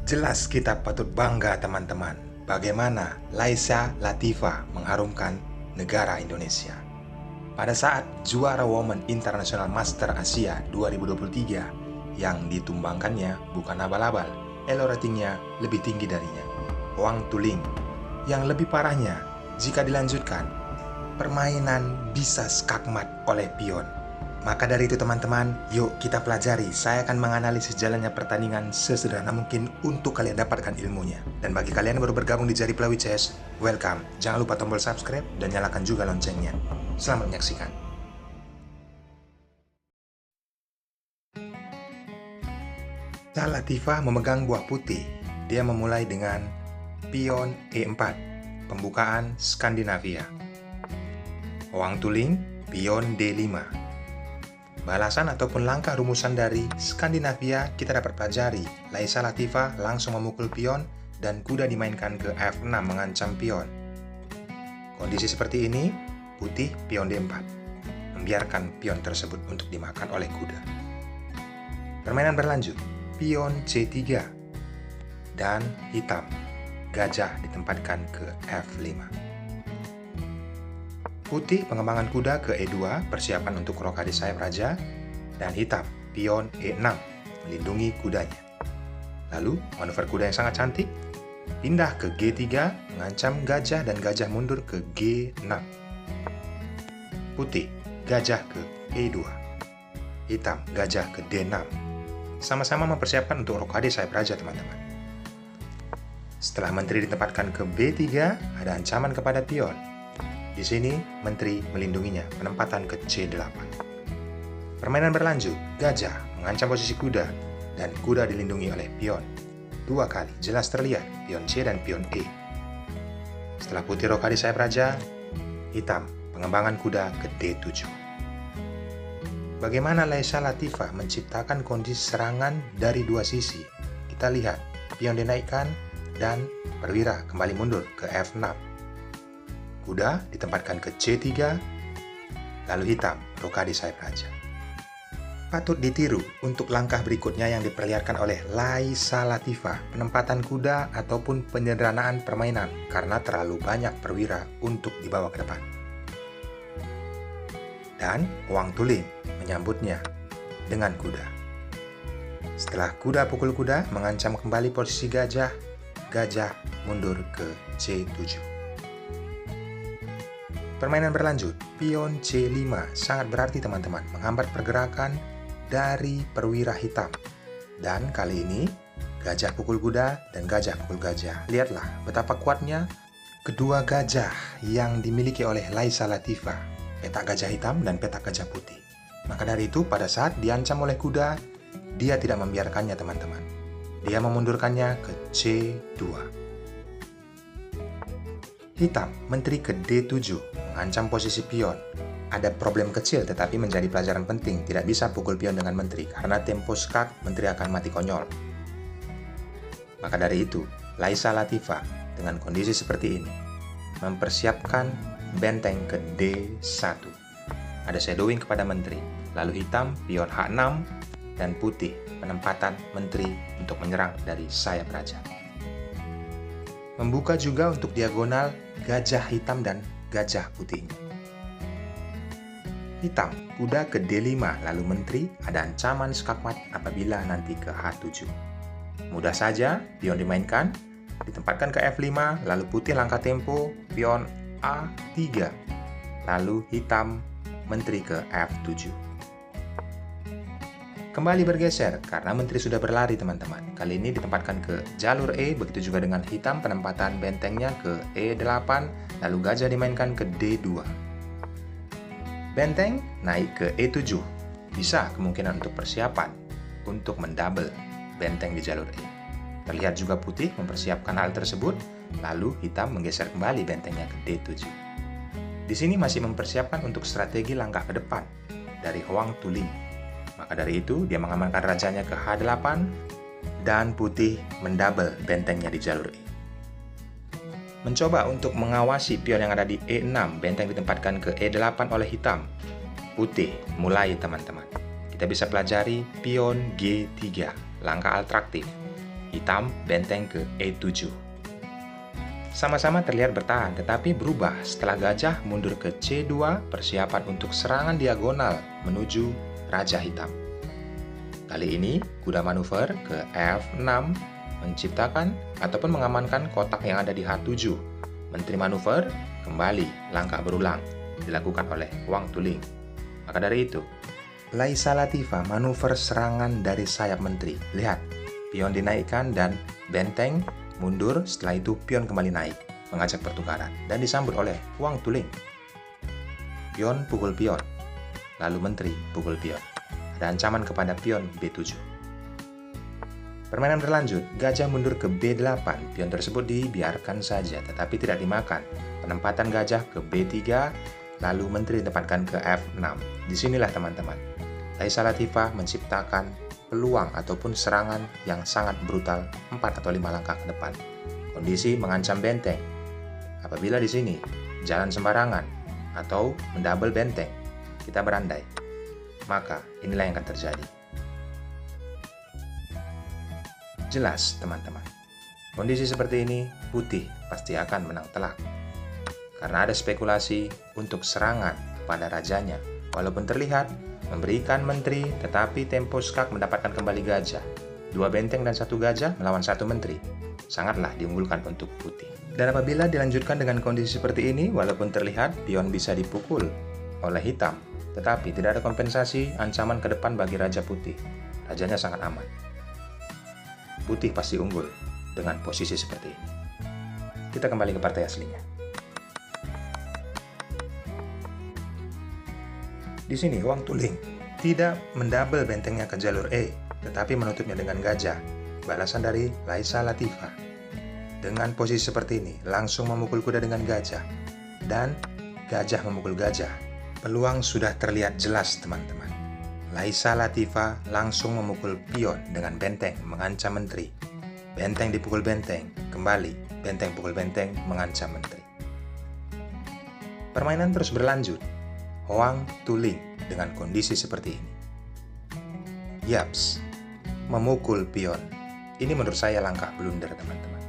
Jelas kita patut bangga teman-teman, bagaimana Laisa Latifah mengharumkan negara Indonesia. Pada saat juara Women International Master Asia 2023 yang ditumbangkannya bukan abal-abal, elo ratingnya lebih tinggi darinya, Wang Tuling. Yang lebih parahnya, jika dilanjutkan, permainan bisa skakmat oleh pion. Maka dari itu teman-teman, yuk kita pelajari. Saya akan menganalisis jalannya pertandingan sesederhana mungkin untuk kalian dapatkan ilmunya. Dan bagi kalian yang baru bergabung di Jari Pelawi CS, welcome. Jangan lupa tombol subscribe dan nyalakan juga loncengnya. Selamat menyaksikan. Latifah memegang buah putih. Dia memulai dengan pion E4, pembukaan Skandinavia. Wang Tuling, pion D5. Balasan ataupun langkah rumusan dari Skandinavia kita dapat pelajari. Laisa Latifah langsung memukul pion dan kuda dimainkan ke F6 mengancam pion. Kondisi seperti ini, putih pion D4, membiarkan pion tersebut untuk dimakan oleh kuda. Permainan berlanjut, pion C3 dan hitam, gajah ditempatkan ke F5. Putih pengembangan kuda ke E2, persiapan untuk rokade sayap raja, dan hitam, pion E6, melindungi kudanya. Lalu, manuver kuda yang sangat cantik, pindah ke G3, mengancam gajah dan gajah mundur ke G6. Putih, gajah ke E2. Hitam, gajah ke D6. Sama-sama mempersiapkan untuk rokade sayap raja, teman-teman. Setelah menteri ditempatkan ke B3, ada ancaman kepada pion. Di sini, menteri melindunginya, penempatan ke C8. Permainan berlanjut, gajah mengancam posisi kuda, dan kuda dilindungi oleh pion. Dua kali, jelas terlihat, pion C dan pion E. Setelah putih rokade sayap raja, hitam, pengembangan kuda ke D7. Bagaimana Laisa Latifah menciptakan kondisi serangan dari dua sisi? Kita lihat, pion dinaikkan, dan perwira kembali mundur ke F6. Kuda ditempatkan ke C3, lalu hitam, rokade sayap raja. Patut ditiru untuk langkah berikutnya yang diperlihatkan oleh Laisa Latifah, penempatan kuda ataupun penyederhanaan permainan karena terlalu banyak perwira untuk dibawa ke depan. Dan Wang Tuling menyambutnya dengan kuda. Setelah kuda pukul kuda, mengancam kembali posisi gajah, gajah mundur ke C7. Permainan berlanjut, pion C5 sangat berarti teman-teman, menghambat pergerakan dari perwira hitam. Dan kali ini, gajah pukul kuda dan gajah pukul gajah. Lihatlah betapa kuatnya kedua gajah yang dimiliki oleh Laisa Latifah, petak gajah hitam dan petak gajah putih. Maka dari itu, pada saat diancam oleh kuda, dia tidak membiarkannya teman-teman. Dia memundurkannya ke C2. Hitam, menteri ke D7, mengancam posisi pion. Ada problem kecil tetapi menjadi pelajaran penting. Tidak bisa pukul pion dengan menteri, karena tempo skak, menteri akan mati konyol. Maka dari itu, Laisa Latifah dengan kondisi seperti ini, mempersiapkan benteng ke D1. Ada shadowing kepada menteri, lalu hitam, pion H6, dan putih, penempatan menteri untuk menyerang dari sayap raja. Membuka juga untuk diagonal gajah hitam dan gajah putihnya. Hitam, kuda ke D5, lalu menteri, ada ancaman skakmat apabila nanti ke H7. Mudah saja, pion dimainkan, ditempatkan ke F5, lalu putih langkah tempo, pion A3, lalu hitam, menteri ke F7. Kembali bergeser, karena menteri sudah berlari teman-teman. Kali ini ditempatkan ke jalur E, begitu juga dengan hitam, penempatan bentengnya ke E8, lalu gajah dimainkan ke D2. Benteng naik ke E7, bisa kemungkinan untuk persiapan untuk mendouble benteng di jalur E. Terlihat juga putih mempersiapkan hal tersebut, lalu hitam menggeser kembali bentengnya ke D7. Di sini masih mempersiapkan untuk strategi langkah ke depan dari Wang Tuling. Maka dari itu, dia mengamankan rajanya ke H8 dan putih mendouble bentengnya di jalur E. Mencoba untuk mengawasi pion yang ada di E6, benteng ditempatkan ke E8 oleh hitam. Putih mulai teman-teman. kita bisa pelajari pion G3, langkah atraktif. Hitam benteng ke E7. Sama-sama terlihat bertahan, tetapi berubah setelah gajah mundur ke C2, persiapan untuk serangan diagonal menuju Raja Hitam. Kali ini, kuda manuver ke F6, menciptakan ataupun mengamankan kotak yang ada di H7. Menteri manuver, kembali, langkah berulang, dilakukan oleh Wang Tuling. Maka dari itu, Laisa Latifah manuver serangan dari sayap menteri. Lihat, pion dinaikkan dan benteng mundur, setelah itu pion kembali naik, mengajak pertukaran, dan disambut oleh Wang Tuling. Pion pukul pion, lalu menteri pukul pion. Ada ancaman kepada pion B7. Permainan berlanjut, gajah mundur ke B8, pion tersebut dibiarkan saja, tetapi tidak dimakan. Penempatan gajah ke B3, lalu menteri ditempatkan ke F6. Disinilah teman-teman, Laisa Latifah menciptakan peluang ataupun serangan yang sangat brutal 4 atau 5 langkah ke depan. Kondisi mengancam benteng. Apabila di sini jalan sembarangan atau mendouble benteng, kita berandai, maka inilah yang akan terjadi. Jelas teman-teman, kondisi seperti ini putih pasti akan menang telak. Karena ada spekulasi untuk serangan kepada rajanya, walaupun terlihat memberikan menteri, tetapi tempo skak mendapatkan kembali gajah. 2 benteng dan 1 gajah melawan 1 menteri. Sangatlah diunggulkan untuk putih. Dan apabila dilanjutkan dengan kondisi seperti ini, walaupun terlihat pion bisa dipukul oleh hitam, tetapi tidak ada kompensasi ancaman ke depan bagi Raja Putih. Rajanya sangat aman. Putih pasti unggul dengan posisi seperti ini. Kita kembali ke partai aslinya. Di sini Wang Tuling tidak mendouble bentengnya ke jalur E, tetapi menutupnya dengan gajah. Balasan dari Laisa Latifah. Dengan posisi seperti ini, langsung memukul kuda dengan gajah. Dan gajah memukul gajah. Peluang sudah terlihat jelas teman-teman. Laisa Latifah langsung memukul pion dengan benteng, mengancam menteri. Benteng dipukul benteng, kembali benteng pukul benteng, mengancam menteri. Permainan terus berlanjut. Wang Tuling dengan kondisi seperti ini. Yaps, memukul pion. Ini menurut saya langkah blunder teman-teman.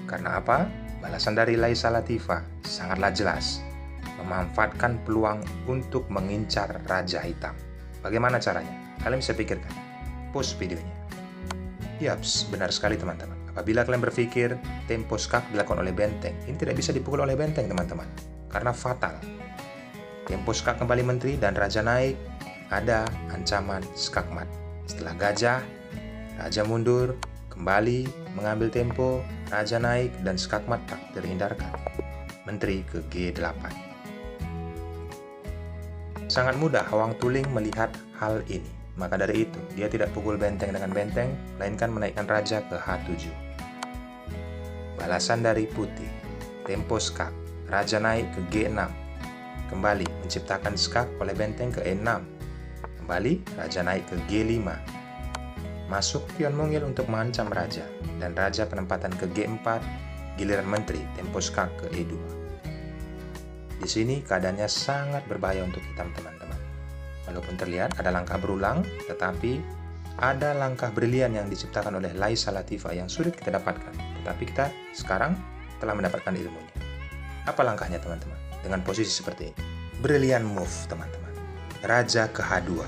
Karena apa? Balasan dari Laisa Latifah sangatlah jelas. Memanfaatkan peluang untuk mengincar Raja Hitam. Bagaimana caranya? Kalian bisa pikirkan. Pause videonya. Yaps, benar sekali teman-teman. Apabila kalian berpikir tempo skak dilakukan oleh benteng, ini tidak bisa dipukul oleh benteng teman-teman. Karena fatal. Tempo skak kembali menteri dan raja naik, ada ancaman skakmat. Setelah gajah, raja mundur, kembali mengambil tempo, raja naik dan skakmat tak terhindarkan. Menteri ke G8. Sangat mudah Wang Tuling melihat hal ini. Maka dari itu, dia tidak pukul benteng dengan benteng, melainkan menaikkan raja ke H7. Balasan dari putih. Tempo skak. Raja naik ke G6. Kembali menciptakan skak oleh benteng ke E6. Kembali, raja naik ke G5. Masuk pion mungil untuk mengancam raja. Dan raja penempatan ke G4. Giliran menteri, tempo skak ke E2. Di sini keadaannya sangat berbahaya untuk hitam teman-teman. Walaupun terlihat ada langkah berulang, tetapi ada langkah brilian yang diciptakan oleh Laisa Latifah yang sulit kita dapatkan. Tetapi kita sekarang telah mendapatkan ilmunya. Apa langkahnya teman-teman? Dengan posisi seperti ini. Brilliant move teman-teman. Raja ke H2.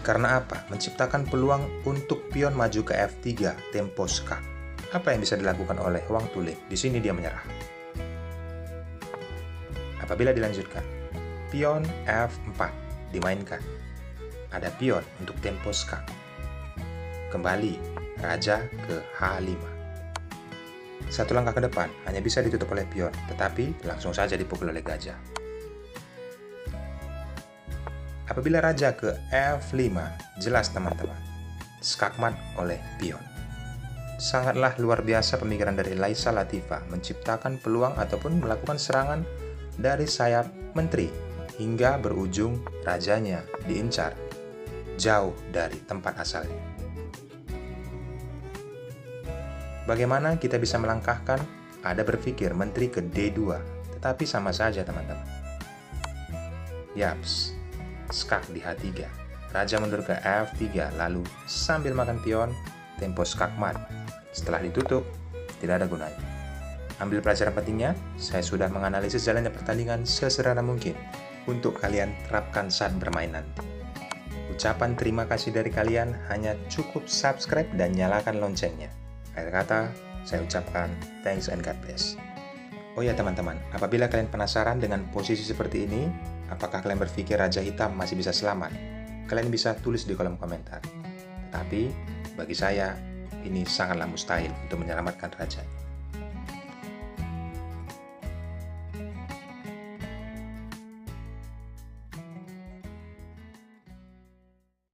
Karena apa? Menciptakan peluang untuk pion maju ke F3, tempo skak. Apa yang bisa dilakukan oleh Wang Tuling? Di sini dia menyerah. Apabila dilanjutkan, pion F4 dimainkan. Ada pion untuk tempo skak. Kembali, raja ke H5. Satu langkah ke depan hanya bisa ditutup oleh pion, tetapi langsung saja dipukul oleh gajah. Apabila raja ke F5, jelas teman-teman, skakmat oleh pion. Sangatlah luar biasa pemikiran dari Laisa Latifah menciptakan peluang ataupun melakukan serangan dari sayap menteri hingga berujung rajanya diincar jauh dari tempat asalnya. Bagaimana kita bisa melangkahkan? Ada berpikir menteri ke D2, tetapi sama saja teman-teman. Yaps, skak di H3. Raja mundur ke F3, lalu sambil makan pion, tempo skakmat. Setelah ditutup, tidak ada gunanya. Ambil pelajaran pentingnya, saya sudah menganalisis jalannya pertandingan sesederhana mungkin untuk kalian terapkan saat bermain nanti. Ucapan terima kasih dari kalian hanya cukup subscribe dan nyalakan loncengnya. Akhir kata, saya ucapkan thanks and God bless. Oh ya teman-teman, apabila kalian penasaran dengan posisi seperti ini, apakah kalian berpikir Raja Hitam masih bisa selamat? Kalian bisa tulis di kolom komentar. Tetapi, bagi saya, ini sangatlah mustahil untuk menyelamatkan Raja.